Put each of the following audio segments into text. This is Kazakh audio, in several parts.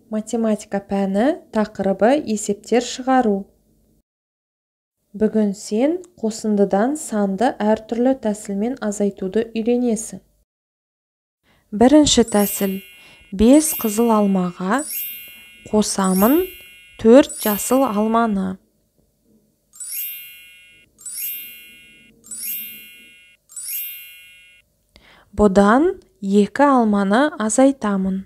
Математика пәні тақырыбы есептер шығару. Бүгін сен қосындыдан санды әртүрлі тәсілмен азайтуды үйренесің. Бірінші тәсіл: 5 қызыл алмаға қосамын 4 жасыл алманы. Бұдан 2 алманы азайтамын.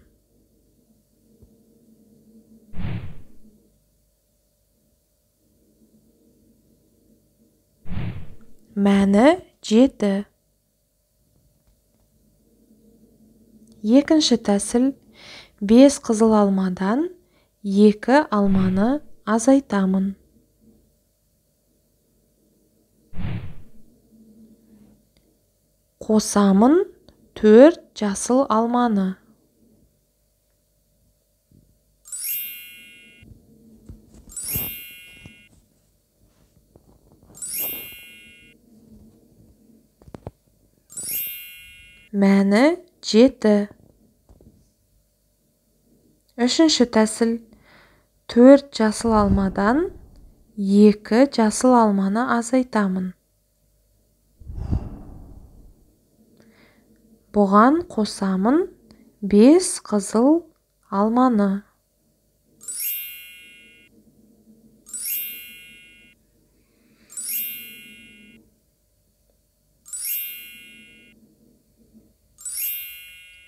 Мәні 7. Екінші тәсіл: 5 қызыл алмадан 2 алманы азайтамын. Қосамын 4 жасыл алманы. Мәні 7. Үшінші тәсіл: 4 жасыл алмадан 2 жасыл алманы азайтамын. Бұған қосамын 5 қызыл алманы.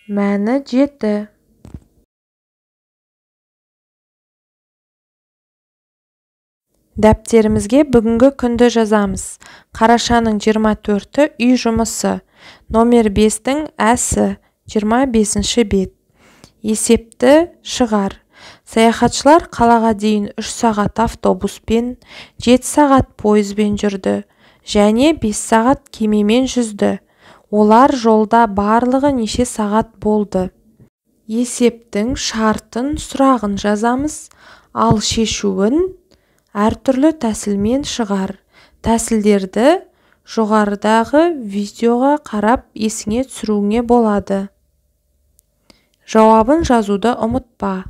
Мәні 7. Дәптерімізге бүгінгі күнді жазамыз. Қарашаның 24-і үй жұмысы. Номер 5-тің әсі 25-ші бет. Есепті шығар. Саяхатшылар қалаға дейін 3 сағат автобуспен, 7 сағат пойызбен жүрді, және 5 сағат кемемен жүзді. Олар жолда барлығы неше сағат болды? Есептің шартын, сұрағын жазамыз, ал шешуін әртүрлі тәсілмен шығар. Тәсілдерді жоғарыдағы видеоға қарап есіңе түсіруіңе болады. Жауабын жазуды ұмытпа.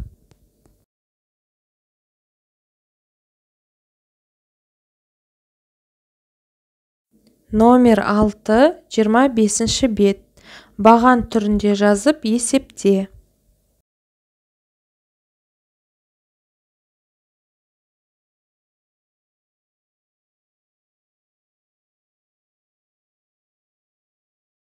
Номер 6, 25-ші бет. Баған түрінде жазып есепте.